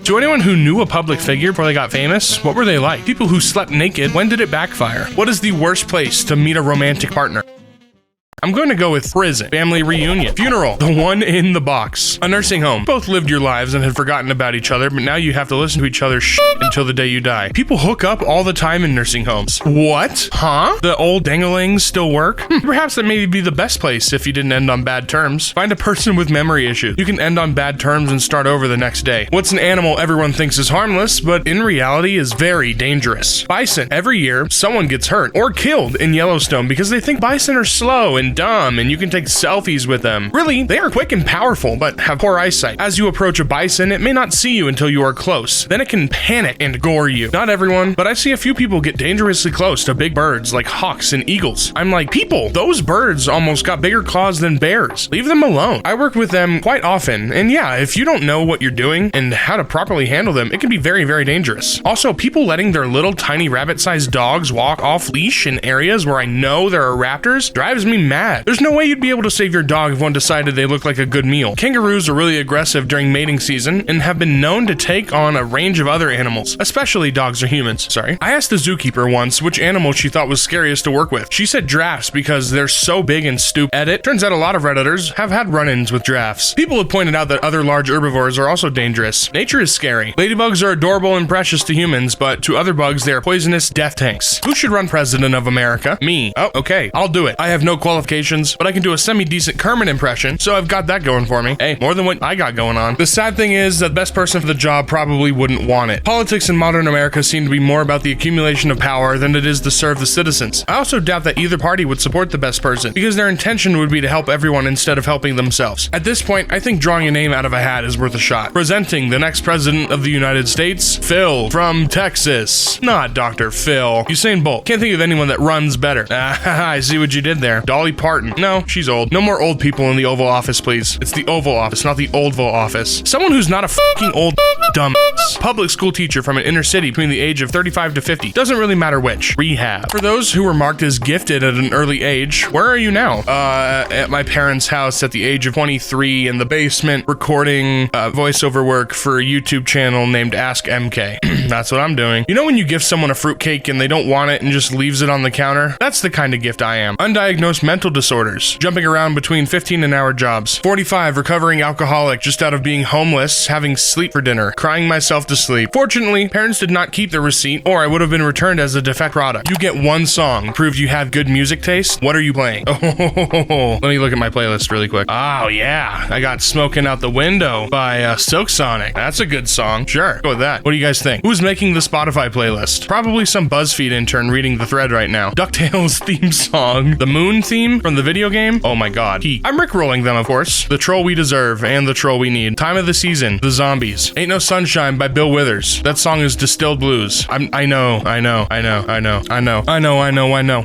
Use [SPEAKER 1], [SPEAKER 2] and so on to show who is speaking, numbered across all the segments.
[SPEAKER 1] To anyone who knew a public figure before they got famous, what were they like? People who slept naked, when did it backfire? What is the worst place to meet a romantic partner? I'm going to go with prison, family reunion, funeral, the one in the box, a nursing home. Both lived your lives and had forgotten about each other, but now you have to listen to each other's shit until the day you die. People hook up all the time in nursing homes. What? Huh? The old danglings still work? Perhaps that may be the best place if you didn't end on bad terms. Find a person with memory issues. You can end on bad terms and start over the next day. What's an animal everyone thinks is harmless, but in reality is very dangerous? Bison. Every year, someone gets hurt or killed in Yellowstone because they think bison are slow and dumb and you can take selfies with them. Really, they are quick and powerful, but have poor eyesight. As you approach a bison, it may not see you until you are close. Then it can panic and gore you. Not everyone, but I see a few people get dangerously close to big birds like hawks and eagles. I'm like, people, those birds almost got bigger claws than bears. Leave them alone. I work with them quite often, and yeah, if you don't know what you're doing and how to properly handle them, it can be very, very dangerous. Also, people letting their little tiny rabbit-sized dogs walk off leash in areas where I know there are raptors drives me mad. There's no way you'd be able to save your dog if one decided they look like a good meal. Kangaroos are really aggressive during mating season and have been known to take on a range of other animals, especially dogs or humans. Sorry. I asked the zookeeper once which animal she thought was scariest to work with. She said giraffes because they're so big and stupid. Edit. Turns out a lot of Redditors have had run-ins with giraffes. People have pointed out that other large herbivores are also dangerous. Nature is scary. Ladybugs are adorable and precious to humans, but to other bugs they are poisonous death tanks. Who should run president of America? Me. Oh, okay. I'll do it. I have no qualifications, but I can do a semi-decent Kermit impression, so I've got that going for me. Hey, more than what I got going on. The sad thing is that the best person for the job probably wouldn't want it. Politics in modern America seem to be more about the accumulation of power than it is to serve the citizens. I also doubt that either party would support the best person, because their intention would be to help everyone instead of helping themselves. At this point, I think drawing a name out of a hat is worth a shot. Presenting the next president of the United States, Phil from Texas. Not Dr. Phil. Usain Bolt. Can't think of anyone that runs better. I see what you did there. Dolly Parton. No, she's old. No more old people in the Oval Office, please. It's the Oval Office, not the Oldville Office. Someone who's not a fucking old dumbass. Public school teacher from an inner city between the age of 35 to 50. Doesn't really matter which. Rehab. For those who were marked as gifted at an early age, where are you now? At my parents' house at the age of 23 in the basement recording voiceover work for a YouTube channel named AskReddit. That's what I'm doing. You know when you gift someone a fruitcake and they don't want it and just leaves it on the counter? That's the kind of gift I am. Undiagnosed mental disorders. Jumping around between 15-hour jobs. 45, recovering alcoholic just out of being homeless, having sleep for dinner, crying myself to sleep. Fortunately, parents did not keep the receipt or I would have been returned as a defect product. You get one song, proved you have good music taste. What are you playing? Oh, let me look at my playlist really quick. Oh yeah, I got Smoking Out the Window by Silk Sonic. That's a good song. Sure, go with that. What do you guys think? Who's making the Spotify playlist? Probably some BuzzFeed intern reading the thread right now. DuckTales theme song. The Moon theme from the video game? Oh my god. I'm rickrolling them, of course. The Troll We Deserve and The Troll We Need. Time of the Season. The Zombies. Ain't No Sunshine by Bill Withers. That song is distilled blues. I know.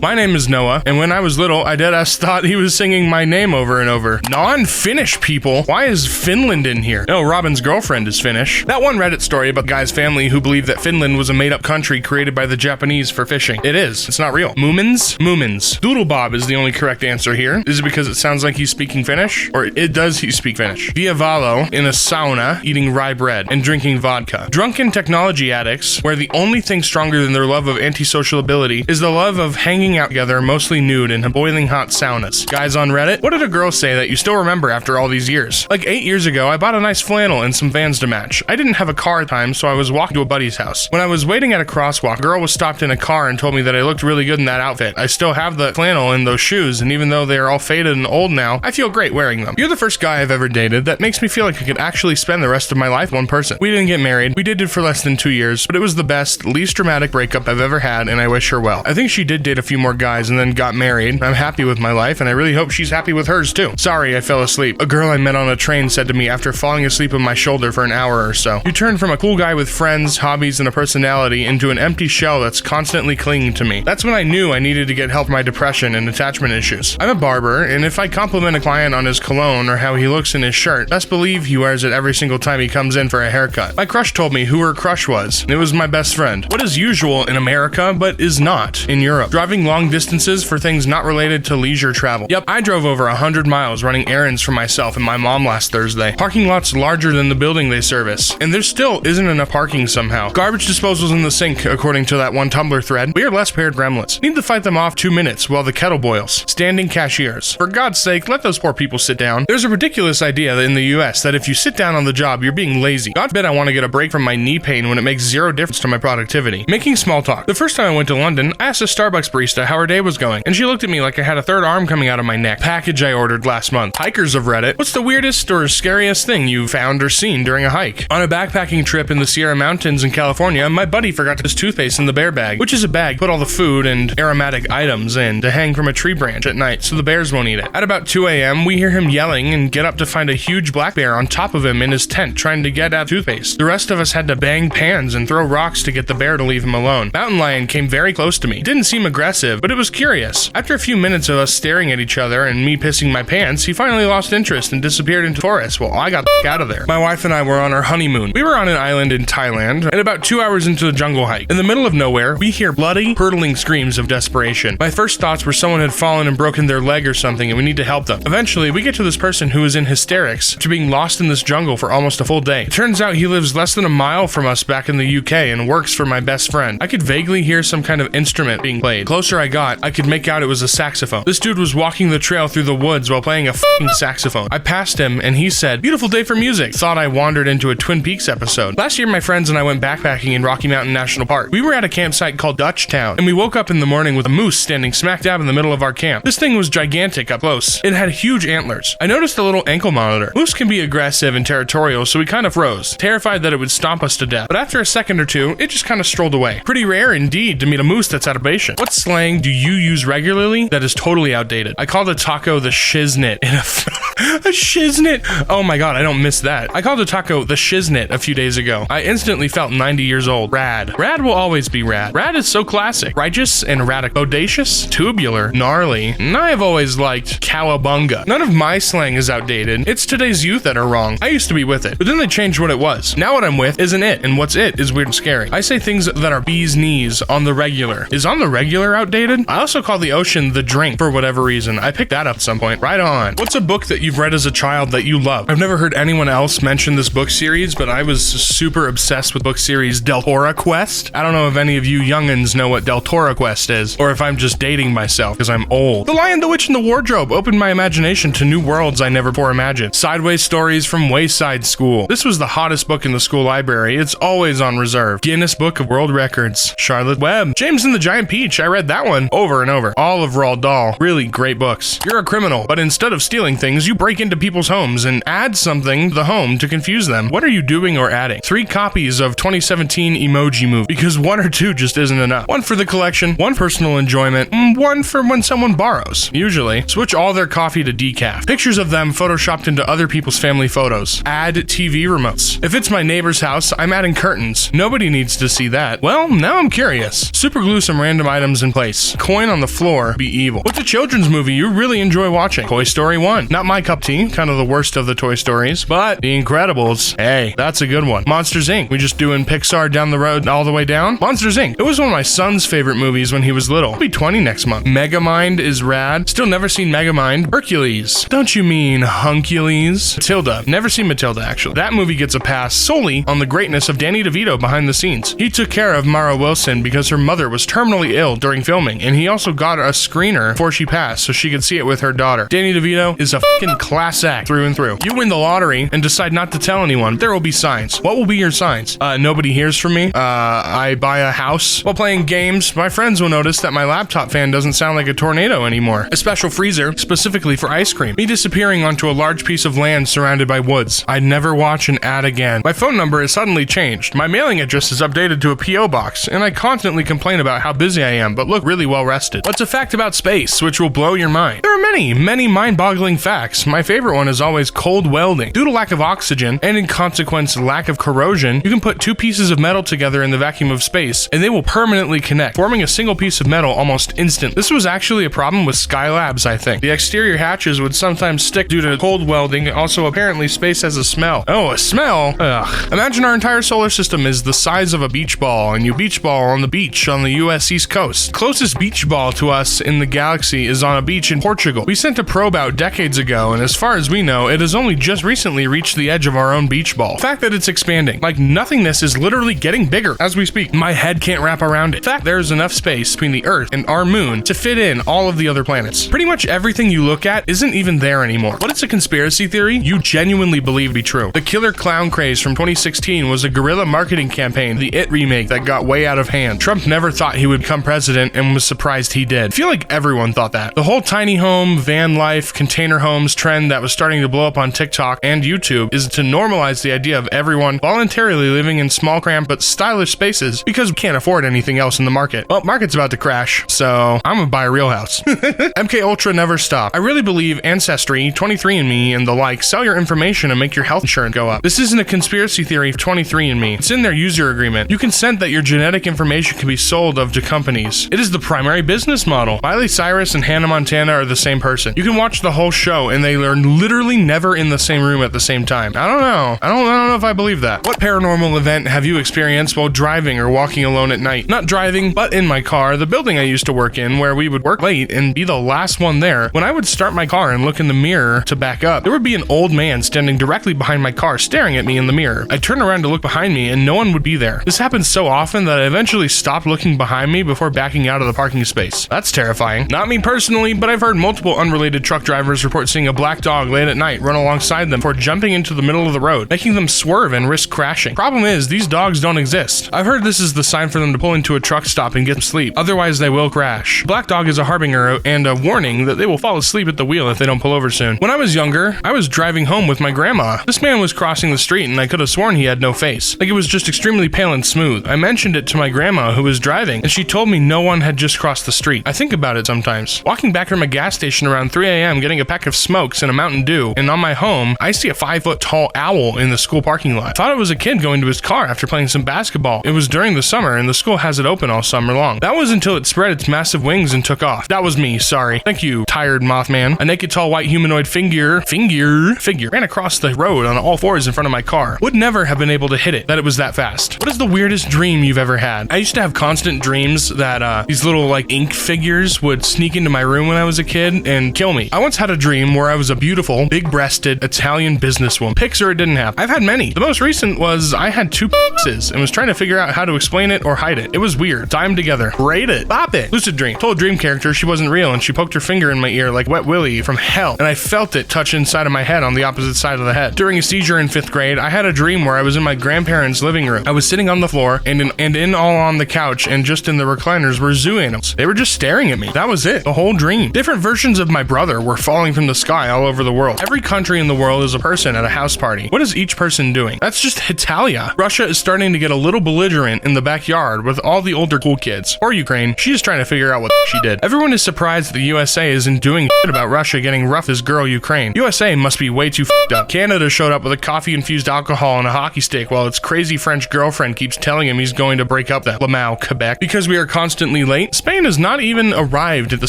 [SPEAKER 1] My name is Noah, and when I was little, I deadass thought he was singing my name over and over. Non-Finnish people? Why is Finland in here? No, Robin's girlfriend is Finnish. That one Reddit story about the guy's family who believed that Finland was a made-up country created by the Japanese for fishing. It is. It's not real. Moomins? Moomins. Doodlebob is the only correct answer here. Is it because it sounds like he's speaking Finnish? Or does he speak Finnish? Via Valo in a sauna, eating rye bread and drinking vodka. Drunken technology addicts, where the only thing stronger than their love of antisocial ability is the love of hanging out together, mostly nude in boiling hot saunas. Guys on Reddit, what did a girl say that you still remember after all these years? Like 8 years ago, I bought a nice flannel and some Vans to match. I didn't have a car at the time, so I was walking to a buddy's house. When I was waiting at a crosswalk, a girl was stopped in a car and told me that I looked really good in that outfit. I still have the flannel and those shoes, and even though they are all faded and old now, I feel great wearing them. You're the first guy I've ever dated that makes me feel like I could actually spend the rest of my life with one person. We didn't get married. We dated for less than 2 years, but it was the best, least dramatic breakup I've ever had, and I wish her well. I think she did date a few more guys and then got married. I'm happy with my life, and I really hope she's happy with hers too. Sorry, I fell asleep. A girl I met on a train said to me after falling asleep on my shoulder for an hour or so, "You turned from a cool guy with friends, hobbies, and a personality into an empty shell that's constantly clinging to me." That's when I knew I needed to get help for my depression and attachment issues. issues. I'm a barber, and if I compliment a client on his cologne or how he looks in his shirt, best believe he wears it every single time he comes in for a haircut. My crush told me who her crush was, and it was my best friend. What is usual in America, but is not in Europe? Driving long distances for things not related to leisure travel. Yep, I drove over 100 miles running errands for myself and my mom last Thursday. Parking lots larger than the building they service, and there still isn't enough parking somehow. Garbage disposal's in the sink, according to that one Tumblr thread. We are less paired gremlins. Need to fight them off 2 minutes while the kettle boils. Standing cashiers. For God's sake, let those poor people sit down. There's a ridiculous idea in the US that if you sit down on the job, you're being lazy. God forbid I want to get a break from my knee pain when it makes zero difference to my productivity. Making small talk. The first time I went to London, I asked a Starbucks barista how her day was going, and she looked at me like I had a third arm coming out of my neck. Package I ordered last month. Hikers of Reddit. What's the weirdest or scariest thing you found or seen during a hike? On a backpacking trip in the Sierra Mountains in California, my buddy forgot his toothpaste in the bear bag, which is a bag put all the food and aromatic items in to hang from a tree branch at night so the bears won't eat it. At about 2 a.m., we hear him yelling and get up to find a huge black bear on top of him in his tent trying to get at toothpaste. The rest of us had to bang pans and throw rocks to get the bear to leave him alone. Mountain lion came very close to me. Didn't seem aggressive, but it was curious. After a few minutes of us staring at each other and me pissing my pants, he finally lost interest and disappeared into the forest. Well, I got the out of there. My wife and I were on our honeymoon. We were on an island in Thailand, and about 2 hours into the jungle hike. In the middle of nowhere, we hear bloody, hurtling screams of desperation. My first thoughts were someone had fallen and broken their leg or something, and we need to help them. Eventually, we get to this person who is in hysterics after being lost in this jungle for almost a full day. It turns out he lives less than a mile from us back in the UK and works for my best friend. I could vaguely hear some kind of instrument being played. Closer I got, I could make out it was a saxophone. This dude was walking the trail through the woods while playing a f***ing saxophone. I passed him, and he said, "Beautiful day for music." Thought I wandered into a Twin Peaks episode. Last year, my friends and I went backpacking in Rocky Mountain National Park. We were at a campsite called Dutchtown, and we woke up in the morning with a moose standing smack dab in the middle of our camp. This thing was gigantic up close. It had huge antlers. I noticed a little ankle monitor. Moose can be aggressive and territorial, so we kind of froze, terrified that it would stomp us to death. But after a second or two, it just kind of strolled away. Pretty rare indeed to meet a moose that's out of bation. What slang do you use regularly that is totally outdated? I called a taco the shiznit in a shiznit. Oh my god, I don't miss that. I called a taco the shiznit a few days ago. I instantly felt 90 years old. Rad. Rad will always be rad. Rad is so classic. Righteous and radical. Audacious, tubular, gnarly. And I have always liked cowabunga. None of my slang is outdated. It's today's youth that are wrong. I used to be with it, but then they changed what it was. Now what I'm with isn't it, and what's it is weird and scary. I say things that are bee's knees on the regular. Is on the regular outdated? I also call the ocean the drink for whatever reason. I picked that up at some point. Right on. What's a book that you've read as a child that you love? I've never heard anyone else mention this book series, but I was super obsessed with book series Deltora Quest. I don't know if any of you youngins know what Deltora Quest is, or if I'm just dating myself because I'm old. The Lion, the Witch, and the Wardrobe opened my imagination to new worlds I never before imagined. Sideways Stories from Wayside School. This was the hottest book in the school library. It's always on reserve. Guinness Book of World Records. Charlotte Webb. James and the Giant Peach. I read that one over and over. All of Roald Dahl. Really great books. You're a criminal, but instead of stealing things, you break into people's homes and add something to the home to confuse them. What are you doing or adding? 3 copies of 2017 Emoji Movie, because 1 or 2 just isn't enough. 1 for the collection, 1 personal enjoyment, 1 for when someone borrows. Usually, switch all their coffee to decaf. Pictures of them photoshopped into other people's family photos. Add TV remotes. If it's my neighbor's house, I'm adding curtains. Nobody needs to see that. Well, now I'm curious. Superglue some random items in place. Coin on the floor, be evil. What's a children's movie you really enjoy watching? Toy Story 1. Not my cup of tea, kind of the worst of the Toy Stories, but The Incredibles. Hey, that's a good one. Monsters Inc. We just doing Pixar down the road all the way down? Monsters Inc. It was one of my son's favorite movies when he was little. He'll be 20 next month. Megamind is rad. Still never seen Megamind. Hercules. Don't you mean Huncules? Matilda. Never seen Matilda, actually. That movie gets a pass solely on the greatness of Danny DeVito behind the scenes. He took care of Mara Wilson because her mother was terminally ill during filming, and he also got a screener before she passed so she could see it with her daughter. Danny DeVito is a fucking class act through and through. You win the lottery and decide not to tell anyone. There will be signs. What will be your signs? Nobody hears from me. I buy a house. While playing games, my friends will notice that my laptop fan doesn't sound like a tornado anymore. A special freezer, specifically for ice cream. Me disappearing onto a large piece of land surrounded by woods. I'd never watch an ad again. My phone number has suddenly changed. My mailing address is updated to a P.O. box, and I constantly complain about how busy I am, but look really well rested. What's a fact about space, which will blow your mind? There are many mind-boggling facts. My favorite one is always cold welding. Due to lack of oxygen, and in consequence lack of corrosion, you can put 2 pieces of metal together in the vacuum of space, and they will permanently connect, forming a single piece of metal almost instant. This was actually a problem problem with Skylabs, I think. The exterior hatches would sometimes stick due to cold welding. Also, apparently, space has a smell. Oh, a smell? Ugh. Imagine our entire solar system is the size of a beach ball, and you beach ball on the beach on the US East Coast. Closest beach ball to us in the galaxy is on a beach in Portugal. We sent a probe out decades ago, and as far as we know, it has only just recently reached the edge of our own beach ball. The fact that it's expanding, like nothingness, is literally getting bigger as we speak. My head can't wrap around it. In fact, there's enough space between the Earth and our moon to fit in all of the other planets. Pretty much everything you look at isn't even there anymore. What is a conspiracy theory you genuinely believe to be true? The killer clown craze from 2016 was a guerrilla marketing campaign, the It remake, that got way out of hand. Trump never thought he would become president and was surprised he did. I feel like everyone thought that. The whole tiny home, van life, container homes trend that was starting to blow up on TikTok and YouTube is to normalize the idea of everyone voluntarily living in small, cramped, but stylish spaces because we can't afford anything else in the market. Well, market's about to crash, so I'm gonna buy a real house. MK Ultra never stop. I really believe Ancestry, 23andMe, and the like sell your information and make your health insurance go up. This isn't a conspiracy theory of 23andMe. It's in their user agreement. You consent that your genetic information can be sold to companies. It is the primary business model. Miley Cyrus and Hannah Montana are the same person. You can watch the whole show and they are literally never in the same room at the same time. I don't know. I don't know if I believe that. What paranormal event have you experienced while driving or walking alone at night? Not driving, but in my car. The building I used to work in, where we would work late and be the last one there, when I would start my car and look in the mirror to back up, there would be an old man standing directly behind my car staring at me in the mirror. I'd turn around to look behind me and no one would be there. This happened so often that I eventually stopped looking behind me before backing out of the parking space. That's terrifying. Not me personally, but I've heard multiple unrelated truck drivers report seeing a black dog late at night run alongside them before jumping into the middle of the road, making them swerve and risk crashing. Problem is, these dogs don't exist. I've heard this is the sign for them to pull into a truck stop and get some sleep, otherwise they will crash. Black dog is a harbinger and a warning that they will fall asleep at the wheel if they don't pull over soon. When I was younger, I was driving home with my grandma. This man was crossing the street and I could have sworn he had no face. Like, it was just extremely pale and smooth. I mentioned it to my grandma who was driving and she told me no one had just crossed the street. I think about it sometimes. Walking back from a gas station around 3 a.m. getting a pack of smokes and a Mountain Dew, and on my home, I see a 5-foot tall owl in the school parking lot. Thought it was a kid going to his car after playing some basketball. It was during the summer and the school has it open all summer long. That was until it spread its massive wings and took off. That was me, sorry. Thank you, tired Mothman. A naked tall white humanoid figure ran across the road on all fours in front of my car. Would never have been able to hit it, that it was that fast. What is the weirdest dream you've ever had? I used to have constant dreams that these little like ink figures would sneak into my room when I was a kid and kill me. I once had a dream where I was a beautiful, big-breasted Italian businesswoman. Pics or it didn't have. I've had many. The most recent was I had 2 penises and was trying to figure out how to explain it or hide it. It was weird. Tie them together. Rate it. Bop it. Lucid dream. Told dream character she wasn't real and she poked her finger in my ear like Wet Willie from hell, and I felt it touch inside of my head on the opposite side of the head. During a seizure in 5th grade, I had a dream where I was in my grandparents' living room. I was sitting on the floor and in all on the couch, and just in the recliners were zoo animals. They were just staring at me. That was it. The whole dream. Different versions of my brother were falling from the sky all over the world. Every country in the world is a person at a house party. What is each person doing? That's just Italia. Russia is starting to get a little belligerent in the backyard with all the older cool kids. Or Ukraine. She is trying to figure out what she did. Everyone is surprised that the USA isn't doing shit about Russia getting rough as girl Ukraine. USA must be way too f***ed up. Canada showed up with a coffee-infused alcohol and a hockey stick while its crazy French girlfriend keeps telling him he's going to break up that Lamau, Quebec. Because we are constantly late, Spain has not even arrived at the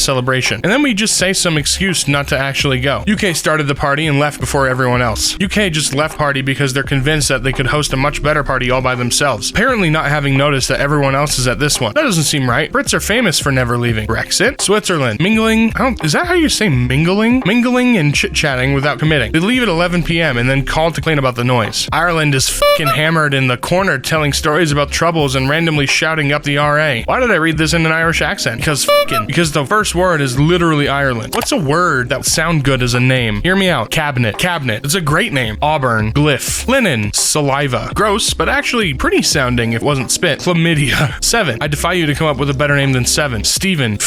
[SPEAKER 1] celebration. And then we just say some excuse not to actually go. UK started the party and left before everyone else. UK just left party because they're convinced that they could host a much better party all by themselves, apparently not having noticed that everyone else is at this one. That doesn't seem right. Brits are famous for never leaving. Brexit? Switzerland. Mingling? Is that how you say mingling? Mingling and chit-chatting without committing. They leave at 11 p.m. and then call to complain about the noise. Ireland is fucking hammered in the corner telling stories about troubles and randomly shouting up the RA. Why did I read this in an Irish accent? Because the first word is literally Ireland. What's a word that would sound good as a name? Hear me out. Cabinet. Cabinet. It's a great name. Auburn. Glyph. Linen. Saliva. Gross, but actually pretty sounding if it wasn't spit. Chlamydia. 7. I defy you to come up with a better name than 7. Steven.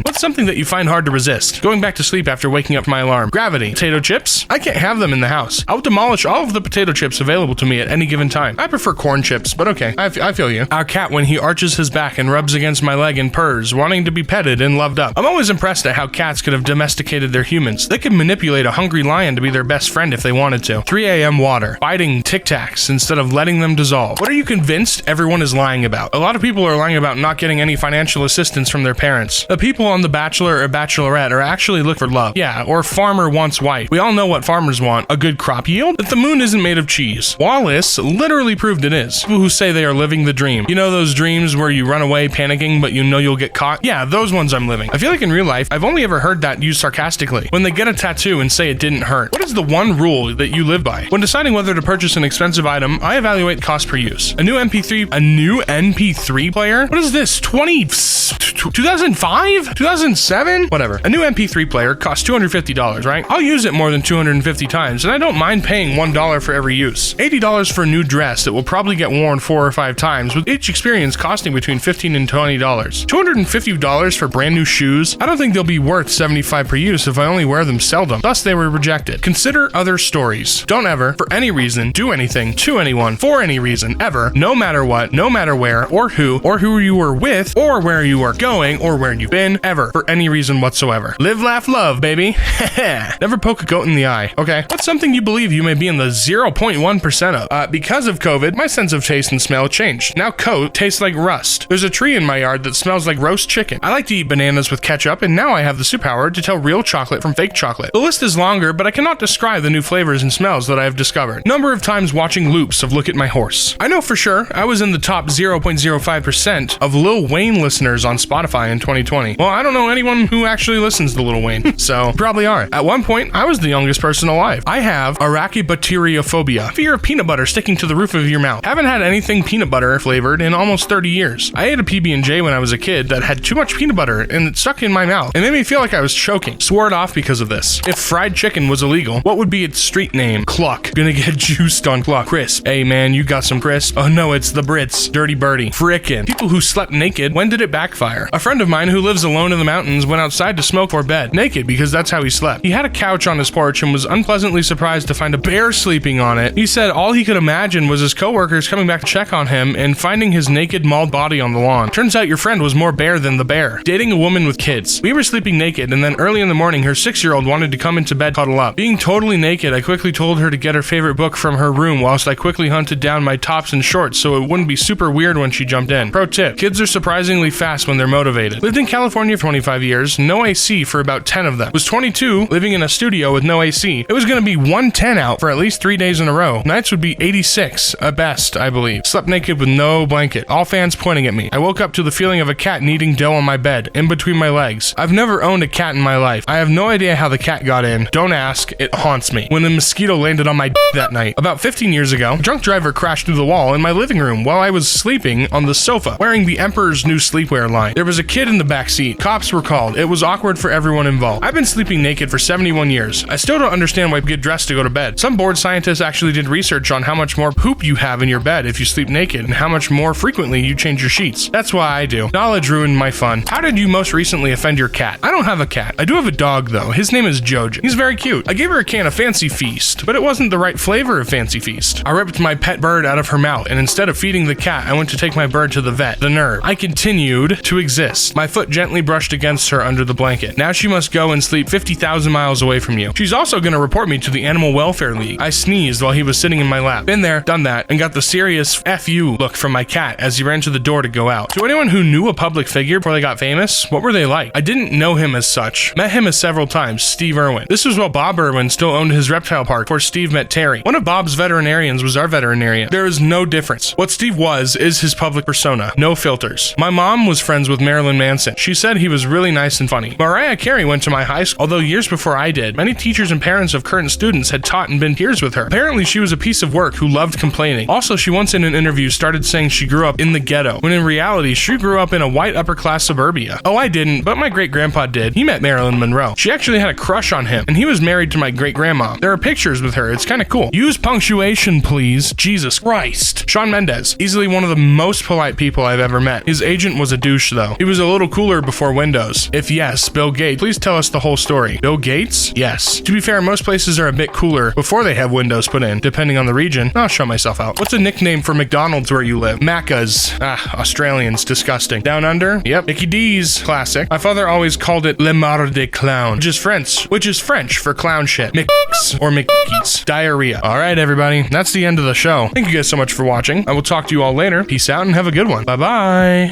[SPEAKER 1] What's something that you find hard to resist? Going back to sleep after waking up from my alarm. Gravity. Potato chips? I can't have them in the house. I'll demolish all of the potato chips available to me at any given time. I prefer corn chips, but okay. I feel you. Our cat when he arches his back and rubs against my leg and purrs, wanting to be petted and loved up. I'm always impressed at how cats could have domesticated their humans. They could manipulate a hungry lion to be their best friend if they wanted to. 3 a.m. water. Biting Tic Tacs instead of letting them dissolve. What are you convinced everyone is lying about? A lot of people are lying about not getting any financial assistance from their parents. The people on The Bachelor bachelor or bachelorette are actually looking for love. Yeah, or farmer wants wife. We all know what farmers want. A good crop yield? That the moon isn't made of cheese. Wallace literally proved it is. People who say they are living the dream. You know those dreams where you run away panicking but you know you'll get caught? Yeah, those ones I'm living. I feel like in real life, I've only ever heard that used sarcastically. When they get a tattoo and say it didn't hurt. What is the one rule that you live by? When deciding whether to purchase an expensive item, I evaluate cost per use. A new MP3 player? What is this? 2005? 2007? Whatever. A new MP3 player costs $250, right? I'll use it more than 250 times, and I don't mind paying $1 for every use. $80 for a new dress that will probably get worn 4 or 5 times, with each experience costing between $15 and $20. $250 for brand new shoes? I don't think they'll be worth $75 per use if I only wear them seldom. Thus, they were rejected. Consider other stories. Don't ever, for any reason, do anything to anyone for any reason, ever, no matter what, no matter where, or who you were with, or where you are going, or where you've been, ever, for any reason whatsoever. Live, laugh, love, baby. Never poke a goat in the eye. Okay. What's something you believe you may be in the 0.1% of? Because of COVID, my sense of taste and smell changed. Now coat tastes like rust. There's a tree in my yard that smells like roast chicken. I like to eat bananas with ketchup, and now I have the superpower to tell real chocolate from fake chocolate. The list is longer, but I cannot describe the new flavors and smells that I have discovered. Number of times watching loops of Look at My Horse. I know for sure I was in the top 0.05% of Lil Wayne listeners on Spotify in 2020. Well, I don't know anyone who actually listens to Lil Wayne, so probably are. At one point, I was the youngest person alive. I have arachibacteriophobia, fear of peanut butter sticking to the roof of your mouth. Haven't had anything peanut butter flavored in almost 30 years. I ate a PB&J when I was a kid that had too much peanut butter and it stuck in my mouth. It made me feel like I was choking. Swore it off because of this. If fried chicken was illegal, what would be its street name? Cluck. Gonna get juiced on Cluck. Crisp. Hey man, you got some crisp? Oh no, it's the Brits. Dirty birdie. Frickin'. People who slept naked, when did it backfire? A friend of mine who lives alone in the mountains went outside to smoke for bed, naked because that's how he slept. He had a couch on his porch and was unpleasantly surprised to find a bear sleeping on it. He said all he could imagine was his coworkers coming back to check on him and finding his naked, mauled body on the lawn. Turns out your friend was more bear than the bear. Dating a woman with kids. We were sleeping naked, and then early in the morning, her 6-year-old wanted to come into bed, cuddle up. Being totally naked, I quickly told her to get her favorite book from her room whilst I quickly hunted down my tops and shorts so it wouldn't be super weird when she jumped in. Pro tip, kids are surprisingly fast when they're motivated. Lived in California for 25 years, no AC for about 10 of them. Was 22, living in a studio with no AC. It was gonna be 110 out for at least 3 days in a row. Nights would be 86 at best, I believe. Slept naked with no blanket. All fans pointing at me. I woke up to the feeling of a cat kneading dough on my bed, in between my legs. I've never owned a cat in my life. I have no idea how the cat got in. Don't ask, it haunts me. When the mosquito landed on my that night. About 15 years ago, a drunk driver crashed through the wall in my living room while I was sleeping on the sofa, wearing the Emperor's New Sleepwear line. There was a kid in the back seat. Cops were called. It was awkward for everyone involved. I've been sleeping naked for 71 years. I still don't understand why you get dressed to go to bed. Some bored scientists actually did research on how much more poop you have in your bed if you sleep naked and how much more frequently you change your sheets. That's why I do. Knowledge ruined my fun. How did you most recently offend your cat? I don't have a cat. I do have a dog though. His name is Jojo. He's very cute. I gave her a can of Fancy Feast, but it wasn't the right flavor of Fancy Feast. I ripped my pet bird out of her mouth, and instead of feeding the cat, I went to take my bird to the vet. The nerve. I continued to exist. My foot gently brushed against her under the blanket. Now she must go and sleep 50,000 miles away from you. She's also gonna report me to the Animal Welfare League. I sneezed while he was sitting in my lap. Been there, done that, and got the serious F you look from my cat as he ran to the door to go out. To anyone who knew a public figure before they got famous, what were they like? I didn't know him as such. Met him as several times. Steve Irwin. This was while Bob Irwin still owned his reptile park before Steve met Terry. One of Bob's veterinarians was our veterinarian. There is no difference. What Steve was is his public persona. No filters. My mom was friends with Marilyn Manson. She said he was really nice and funny. Mariah Carey went to my high school, although years before I did. Many teachers and parents of current students had taught and been peers with her. Apparently she was a piece of work who loved complaining. Also, she once in an interview started saying she grew up in the ghetto, when in reality she grew up in a white upper-class suburbia. Oh, I didn't, but my great-grandpa did. He met Marilyn Monroe. She actually had a crush on him, and he was married to my great-grandma. There are pictures with her. It's kind of cool. Use punctuation, please. Jesus Christ. Shawn Mendes. Easily one of the most polite people I've ever met. His agent was a douche, though. He was a little cooler before Windows. If yes, Bill Gates, please tell us the whole story. Bill Gates? Yes. To be fair, most places are a bit cooler before they have Windows put in, depending on the region. I'll show myself out. What's a nickname for McDonald's where you live? Macca's. Australians. Disgusting. Down under? Yep. Mickey D's. Classic. My father always called it Le Mar de Clown, which is French for clown shit. Mix or McKees. Diarrhea. Alright, everybody. That's the end of the show. Thank you guys so much for watching. I will talk to you all later. Peace out and have a good one. Bye-bye.